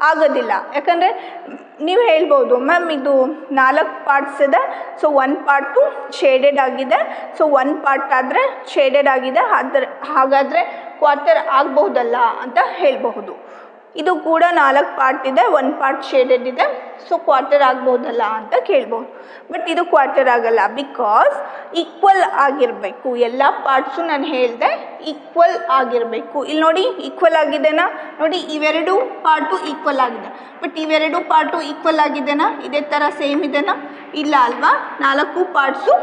ಆಗೋದಿಲ್ಲ. ಯಾಕಂದರೆ ನೀವು ಹೇಳ್ಬೋದು, ಮ್ಯಾಮ್ ಇದು 4 ಪಾರ್ಟ್ಸ್ ಇದೆ, ಸೊ 1 ಪಾರ್ಟು ಶೇಡೆಡ್ ಆಗಿದೆ, ಸೊ 1 ಪಾರ್ಟ್ ಆದರೆ ಶೇಡೆಡ್ ಆಗಿದೆ, ಹಾಗಾದರೆ ಕ್ವಾರ್ಟರ್ ಆಗಬಹುದಲ್ಲ ಅಂತ ಹೇಳಬಹುದು. ಇದು ಕೂಡ 4 ಪಾರ್ಟ್ ಇದೆ, 1 ಪಾರ್ಟ್ ಶೇಡೆಡ್ ಇದೆ, ಸೊ ಕ್ವಾರ್ಟರ್ ಆಗ್ಬೋದಲ್ಲ ಅಂತ ಕೇಳ್ಬೋದು. ಬಟ್ ಇದು ಕ್ವಾರ್ಟರ್ ಆಗಲ್ಲ, ಬಿಕಾಸ್ ಈಕ್ವಲ್ ಆಗಿರಬೇಕು. ಎಲ್ಲ ಪಾರ್ಟ್ಸು ನಾನು ಹೇಳಿದೆ ಈಕ್ವಲ್ ಆಗಿರಬೇಕು. ಇಲ್ಲಿ ನೋಡಿ, ಈಕ್ವಲ್ ಆಗಿದೆನಾ? ನೋಡಿ, ಇವೆರಡು ಪಾರ್ಟು ಈಕ್ವಲ್ ಆಗಿದೆ. ಬಟ್ ಇವೆರಡು ಪಾರ್ಟು ಈಕ್ವಲ್ ಆಗಿದೆನಾ? ಇದೇ ಥರ ಸೇಮ್ ಇದೆನಾ? ಇಲ್ಲ ಅಲ್ವಾ, 4 ಪಾರ್ಟ್ಸು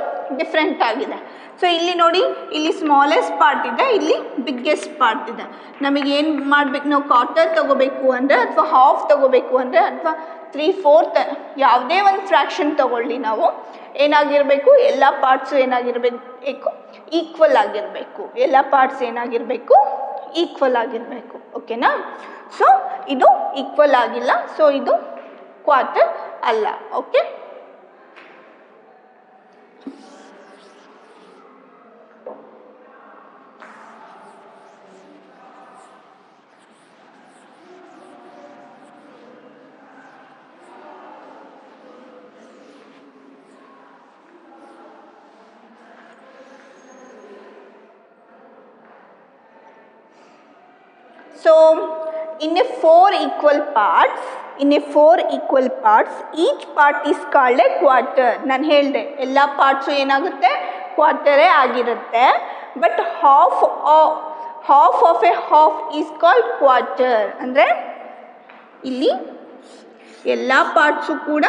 ಡಿಫ್ರೆಂಟ್ ಆಗಿದೆ. ಸೊ ಇಲ್ಲಿ ನೋಡಿ, ಇಲ್ಲಿ ಸ್ಮಾಲೆಸ್ಟ್ ಪಾರ್ಟ್ ಇದೆ, ಇಲ್ಲಿ ಬಿಗ್ಗೆಸ್ಟ್ ಪಾರ್ಟ್ ಇದೆ. ನಮಗೇನು ಮಾಡಬೇಕು, ನಾವು ಕ್ವಾರ್ಟರ್ ತೊಗೋಬೇಕು ಅಂದರೆ, ಅಥವಾ ಹಾಫ್ ತೊಗೋಬೇಕು ಅಂದರೆ, ಅಥವಾ 3/4 ಯಾವುದೇ ಒಂದು ಫ್ರ್ಯಾಕ್ಷನ್ ತೊಗೊಳ್ಳಿ, ನಾವು ಏನಾಗಿರಬೇಕು, ಎಲ್ಲ ಪಾರ್ಟ್ಸು ಏನಾಗಿರಬೇಕು, ಈಕ್ವಲ್ ಆಗಿರಬೇಕು. ಎಲ್ಲ ಪಾರ್ಟ್ಸ್ ಏನಾಗಿರಬೇಕು, ಈಕ್ವಲ್ ಆಗಿರಬೇಕು. ಓಕೆನಾ? ಸೊ ಇದು ಈಕ್ವಲ್ ಆಗಿಲ್ಲ, ಸೊ ಇದು ಕ್ವಾರ್ಟರ್ ಅಲ್ಲ. Okay, so in a 4 equal parts, each part is called a quarter. ನಾನು ಹೇಳಿದೆ, ಎಲ್ಲ ಪಾರ್ಟ್ಸು ಏನಾಗುತ್ತೆ, ಕ್ವಾರ್ಟರೇ ಆಗಿರುತ್ತೆ. But half of A half is called quarter. ಅಂದರೆ ಇಲ್ಲಿ ಎಲ್ಲ ಪಾರ್ಟ್ಸು ಕೂಡ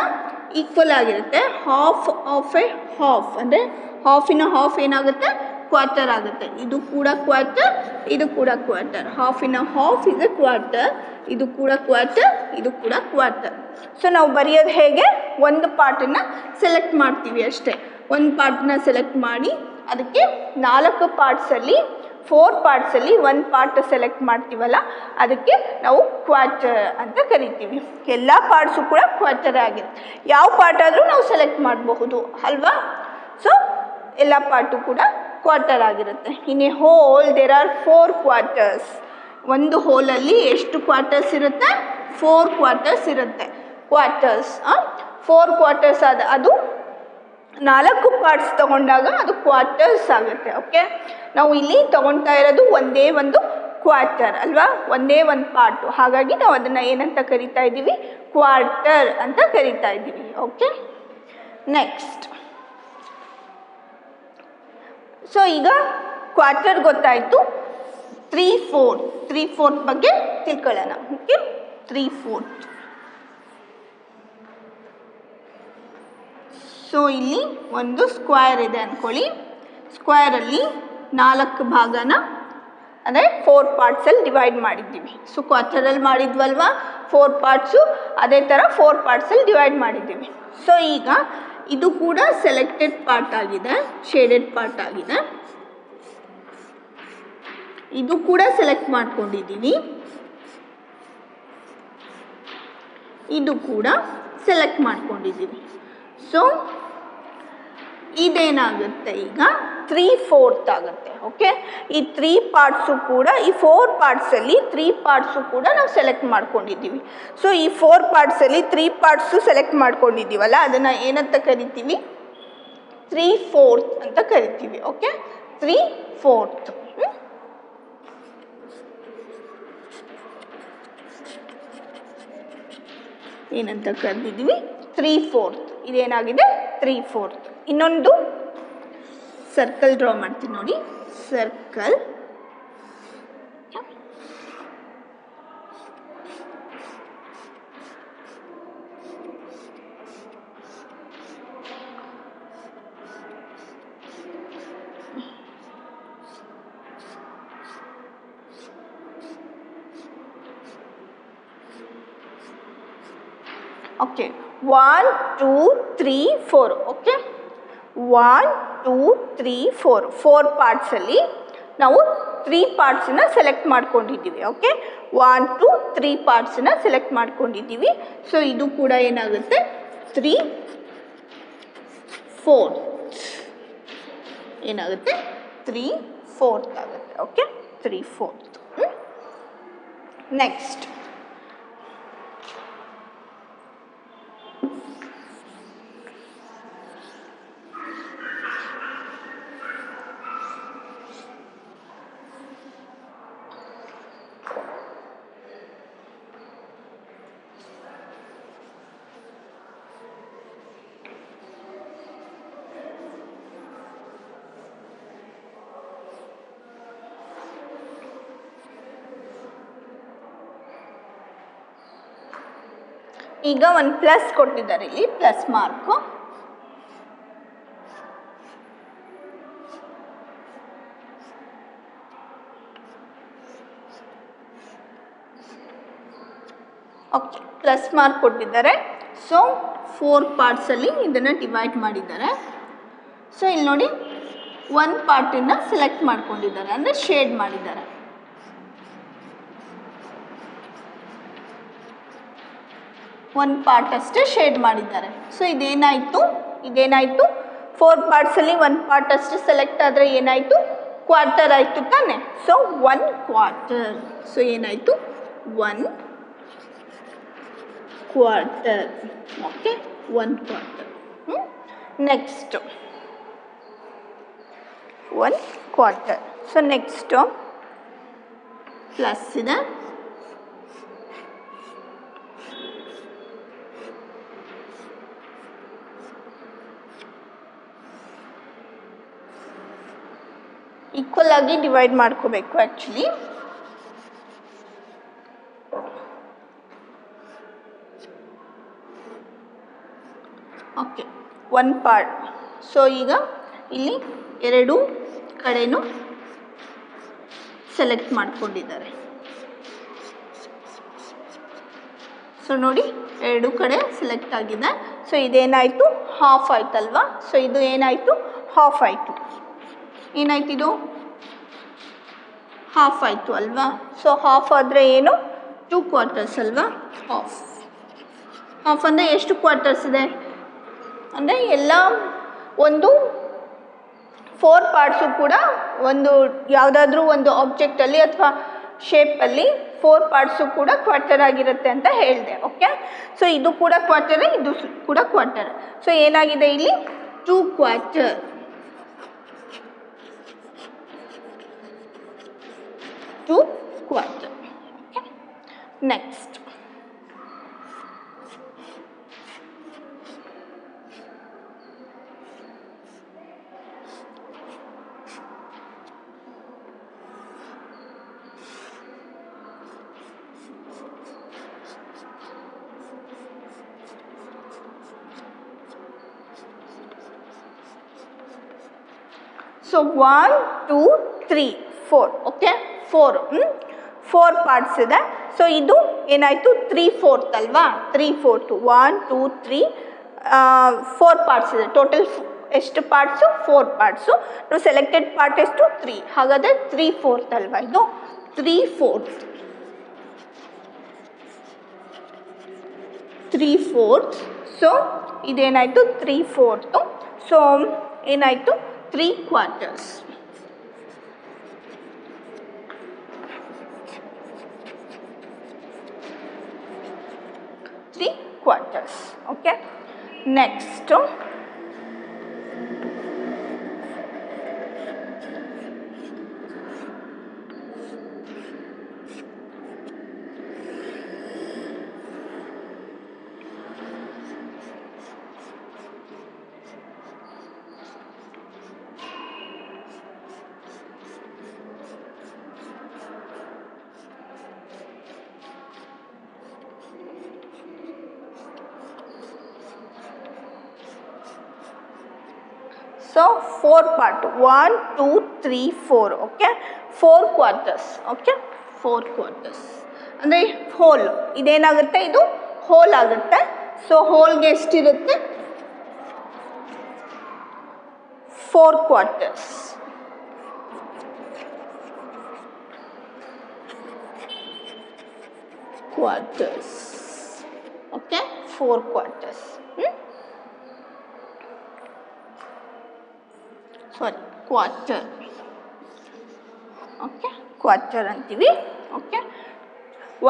ಈಕ್ವಲ್ ಆಗಿರುತ್ತೆ. ಹಾಫ್ ಆಫ್ ಎ ಹಾಫ್ ಅಂದರೆ ಹಾಫಿನ ಹಾಫ್ ಏನಾಗುತ್ತೆ, ಕ್ವಾರ್ಟರ್ ಆಗುತ್ತೆ. ಇದು ಕೂಡ ಕ್ವಾರ್ಟರ್, ಇದು ಕೂಡ ಕ್ವಾರ್ಟರ್. ಹಾಫಿನ ಹಾಫ್ ಇಸ್ ಎ ಕ್ವಾರ್ಟರ್, ಇದು ಕೂಡ ಕ್ವಾರ್ಟರ್, ಇದು ಕೂಡ ಕ್ವಾರ್ಟರ್. ಸೊ ನಾವು ಬರೆಯೋದು ಹೇಗೆ, ಒಂದು ಪಾರ್ಟನ್ನು ಸೆಲೆಕ್ಟ್ ಮಾಡ್ತೀವಿ ಅಷ್ಟೇ. ಒಂದು ಪಾರ್ಟ್ನ ಸೆಲೆಕ್ಟ್ ಮಾಡಿ ಅದಕ್ಕೆ 4 ಪಾರ್ಟ್ಸಲ್ಲಿ 4 ಪಾರ್ಟ್ಸಲ್ಲಿ 1 ಪಾರ್ಟ್ ಸೆಲೆಕ್ಟ್ ಮಾಡ್ತೀವಲ್ಲ ಅದಕ್ಕೆ ನಾವು ಕ್ವಾರ್ಟರ್ ಅಂತ ಕರಿತೀವಿ. ಎಲ್ಲ ಪಾರ್ಟ್ಸು ಕೂಡ ಕ್ವಾರ್ಟರ್ ಆಗಿದೆ. ಯಾವ ಪಾರ್ಟ್ ಆದರೂ ನಾವು ಸೆಲೆಕ್ಟ್ ಮಾಡಬಹುದು ಅಲ್ವಾ. ಸೊ ಎಲ್ಲ ಪಾರ್ಟು ಕೂಡ ಕ್ವಾರ್ಟರ್ ಆಗಿರುತ್ತೆ. In a whole there are 4 quarters. ಒಂದು ಹೋಲಲ್ಲಿ ಎಷ್ಟು ಕ್ವಾರ್ಟರ್ಸ್ ಇರುತ್ತೆ? 4 ಕ್ವಾರ್ಟರ್ಸ್ ಇರುತ್ತೆ. ಕ್ವಾರ್ಟರ್ಸ್ 4 ಕ್ವಾರ್ಟರ್ಸ್ ಅದು 4 ಪಾರ್ಟ್ಸ್ ತಗೊಂಡಾಗ ಅದು ಕ್ವಾರ್ಟರ್ಸ್ ಆಗುತ್ತೆ. ಓಕೆ, ನಾವು ಇಲ್ಲಿ ತಗೊಳ್ತಾ ಇರೋದು ಒಂದೇ ಒಂದು ಕ್ವಾರ್ಟರ್ ಅಲ್ವಾ, ಒಂದೇ ಒಂದು ಪಾರ್ಟು. ಹಾಗಾಗಿ ನಾವು ಅದನ್ನು ಏನಂತ ಕರಿತಾ ಇದ್ದೀವಿ? ಕ್ವಾರ್ಟರ್ ಅಂತ ಕರಿತಾ ಇದ್ದೀವಿ. Okay, next. ಸೊ ಈಗ ಕ್ವಾರ್ಟರ್ ಗೊತ್ತಾಯಿತು. 3/4 ಬಗ್ಗೆ ತಿಳ್ಕೊಳ್ಳೋಣ. ಓಕೆ, 3/4. ಸೊ ಇಲ್ಲಿ ಒಂದು ಸ್ಕ್ವೇರ್ ಇದೆ ಅಂದ್ಕೊಳ್ಳಿ. ಸ್ಕ್ವೇರಲ್ಲಿ 4 ಭಾಗನ ಅಂದರೆ 4 ಪಾರ್ಟ್ಸಲ್ಲಿ ಡಿವೈಡ್ ಮಾಡಿದ್ದೀವಿ. ಸೊ ಕ್ವಾರ್ಟರಲ್ಲಿ ಮಾಡಿದ್ವಲ್ವಾ 4 ಪಾರ್ಟ್ಸು, ಅದೇ ಥರ 4 ಪಾರ್ಟ್ಸಲ್ಲಿ ಡಿವೈಡ್ ಮಾಡಿದ್ದೀವಿ. ಸೊ ಈಗ ಇದು ಕೂಡ ಸೆಲೆಕ್ಟೆಡ್ ಪಾರ್ಟ್ ಆಗಿದೆ, ಶೇಡೆಡ್ ಪಾರ್ಟ್ ಆಗಿದೆ. ಇದು ಕೂಡ ಸೆಲೆಕ್ಟ್ ಮಾಡ್ಕೊಂಡಿದ್ದೀವಿ. ಇದು ಕೂಡ ಸೆಲೆಕ್ಟ್ ಮಾಡ್ಕೊಂಡಿದ್ದೀವಿ. ಸೊ ಇದೇನಾಗುತ್ತೆ? ಈಗ 3/4 ಆಗುತ್ತೆ. ಓಕೆ, ಈ 3 ಪಾರ್ಟ್ಸು ಕೂಡ, ಈ 4 ಪಾರ್ಟ್ಸಲ್ಲಿ 3 ಪಾರ್ಟ್ಸು ಕೂಡ ನಾವು ಸೆಲೆಕ್ಟ್ ಮಾಡ್ಕೊಂಡಿದ್ದೀವಿ. ಸೊ ಈ 4 ಪಾರ್ಟ್ಸಲ್ಲಿ 3 ಪಾರ್ಟ್ಸು ಸೆಲೆಕ್ಟ್ ಮಾಡ್ಕೊಂಡಿದ್ದೀವಲ್ಲ, ಅದನ್ನು ಏನಂತ ಕರಿತೀವಿ? 3/4 ಅಂತ ಕರಿತೀವಿ. ಓಕೆ, 3/4 ಏನಂತ ಕರೆದಿದ್ದೀವಿ? 3/4. ಇದೇನಾಗಿದೆ? 3/4. ಇನ್ನೊಂದು ಸರ್ಕಲ್ ಡ್ರಾ ಮಾಡ್ತೀನಿ ನೋಡಿ. ಸರ್ಕಲ್. ಓಕೆ, 1 2 3 4. ಓಕೆ, 1 2 3 4 4 ಪಾರ್ಟ್ಸಲ್ಲಿ ನಾವು 3 ಪಾರ್ಟ್ಸನ್ನ ಸೆಲೆಕ್ಟ್ ಮಾಡ್ಕೊಂಡಿದ್ದೀವಿ. ಓಕೆ, 1 2 3 ಪಾರ್ಟ್ಸನ್ನ ಸೆಲೆಕ್ಟ್ ಮಾಡ್ಕೊಂಡಿದ್ದೀವಿ. ಸೊ ಇದು ಕೂಡ ಏನಾಗುತ್ತೆ? 3/4 ಏನಾಗುತ್ತೆ? 3/4 ಆಗುತ್ತೆ. ಓಕೆ, 3/4. ನೆಕ್ಸ್ಟ್. ಈಗ ಒಂದು ಪ್ಲಸ್ ಕೊಟ್ಟಿದ್ದಾರೆ ಇಲ್ಲಿ, plus mark. Okay, plus mark ಕೊಟ್ಟಿದ್ದಾರೆ. ಸೊ 4 ಪಾರ್ಟ್ಸಲ್ಲಿ ಇದನ್ನು ಡಿವೈಡ್ ಮಾಡಿದ್ದಾರೆ. ಸೊ ಇಲ್ಲಿ ನೋಡಿ, 1 ಪಾರ್ಟನ್ನು ಸೆಲೆಕ್ಟ್ ಮಾಡ್ಕೊಂಡಿದ್ದಾರೆ, ಅಂದರೆ ಶೇಡ್ ಮಾಡಿದ್ದಾರೆ. ಒಂದು ಪಾರ್ಟ್ ಅಷ್ಟೇ ಶೇಡ್ ಮಾಡಿದ್ದಾರೆ. ಸೊ ಇದೇನಾಯಿತು? 4 ಪಾರ್ಟ್ಸಲ್ಲಿ 1 ಪಾರ್ಟ್ ಅಷ್ಟೇ ಸೆಲೆಕ್ಟ್ ಆದರೆ ಏನಾಯಿತು? ಕ್ವಾರ್ಟರ್ ಆಯಿತು ತಾನೆ. So 1 quarter. ಸೊ ಏನಾಯಿತು? 1 quarter. Okay, 1 quarter. Next 1 quarter. So next plus ಇದೆ. ಈಕ್ವಲ್ ಆಗಿ ಡಿವೈಡ್ ಮಾಡ್ಕೋಬೇಕು ಆ್ಯಕ್ಚುಲಿ. Okay, 1 part. ಸೊ ಈಗ ಇಲ್ಲಿ 2 ಕಡೆನೂ ಸೆಲೆಕ್ಟ್ ಮಾಡ್ಕೊಂಡಿದ್ದಾರೆ. ಸೊ ನೋಡಿ, 2 ಕಡೆ ಸೆಲೆಕ್ಟ್ ಆಗಿದೆ. ಸೊ ಸೊ ಇದೇನಾಯಿತು ಹಾಫ್ ಆಯ್ತಲ್ವಾ. ಸೊ ಇದು ಏನಾಯಿತು ಹಾಫ್ ಆಯಿತು. ಏನಾಯ್ತು ಇದು ಹಾಫ್ ಆಯಿತು ಅಲ್ವಾ. ಸೊ ಹಾಫ್ ಆದರೆ ಏನು 2 ಕ್ವಾರ್ಟರ್ಸ್ ಅಲ್ವಾ. ಹಾಫ್ ಹಾಫ್ ಅಂದರೆ ಎಷ್ಟು ಕ್ವಾರ್ಟರ್ಸ್ ಇದೆ ಅಂದರೆ ಎಲ್ಲ ಒಂದು 4 ಪಾರ್ಟ್ಸು ಕೂಡ ಒಂದು ಯಾವುದಾದ್ರೂ ಒಂದು ಆಬ್ಜೆಕ್ಟಲ್ಲಿ ಅಥವಾ ಶೇಪಲ್ಲಿ 4 ಪಾರ್ಟ್ಸು ಕೂಡ ಕ್ವಾರ್ಟರ್ ಆಗಿರುತ್ತೆ ಅಂತ ಹೇಳಿದೆ. ಓಕೆ, ಸೊ ಇದು ಕೂಡ ಕ್ವಾರ್ಟರ್, ಇದು ಕೂಡ ಕ್ವಾರ್ಟರ್. ಸೊ ಏನಾಗಿದೆ ಇಲ್ಲಿ 2 quarter. 2 quarter. Okay, next so 1 2 3 4. Okay, 4 parts ಇದೆ. ಸೊ ಇದು ಏನಾಯಿತು 3/4 ಅಲ್ವಾ. 3/4 1 2 3 4 ಪಾರ್ಟ್ಸ್ ಇದೆ. ಟೋಟಲ್ ಎಷ್ಟು ಪಾರ್ಟ್ಸು 4 ಪಾರ್ಟ್ಸು. ನಾವು ಸೆಲೆಕ್ಟೆಡ್ ಪಾರ್ಟ್ ಎಷ್ಟು 3. ಹಾಗಾದರೆ 3/4 ಅಲ್ವಾ ಇದು 3/4. 3/4. ಸೊ ಇದೇನಾಯಿತು 3/4. ಸೊ ಏನಾಯಿತು 3 quarters. 3 quarters. Okay, next so 4 part 1 2 3 4. Okay, 4 quarters. Okay, 4 quarters ಅಂದರೆ ಹೋಲ್. ಇದೇನಾಗುತ್ತೆ ಇದು ಹೋಲ್ ಆಗುತ್ತೆ. ಸೊ ಹೋಲ್ಗೆ ಎಷ್ಟಿರುತ್ತೆ 4 quarters. Quarters. Okay, 4 quarters. Sorry quarter. Okay, quarter ಅಂತೀವಿ. Okay,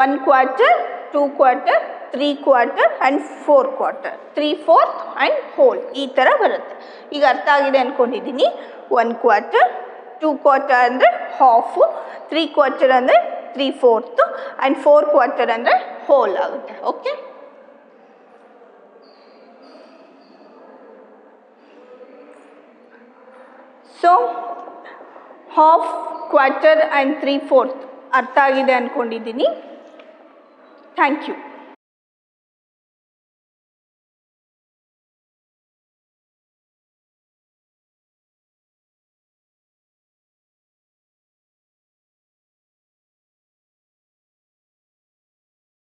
1 quarter 2 quarter 3 quarter and 4 quarter 3/4 and whole ಈ ಥರ ಬರುತ್ತೆ. ಈಗ ಅರ್ಥ ಆಗಿದೆ ಅಂದ್ಕೊಂಡಿದ್ದೀನಿ. 1 ಕ್ವಾರ್ಟರ್ 2 ಕ್ವಾರ್ಟರ್ ಅಂದರೆ ಹಾಫು, 3 ಕ್ವಾರ್ಟರ್ ಅಂದರೆ 3/4 ಆ್ಯಂಡ್ 4 ಕ್ವಾರ್ಟರ್ ಅಂದರೆ ಹೋಲ್ ಆಗುತ್ತೆ. Okay, so half quarter and 3/4 ಅರ್ಥ ಆಗಿದೆ ಅಂದ್ಕೊಂಡಿದ್ದೀನಿ. Thank you.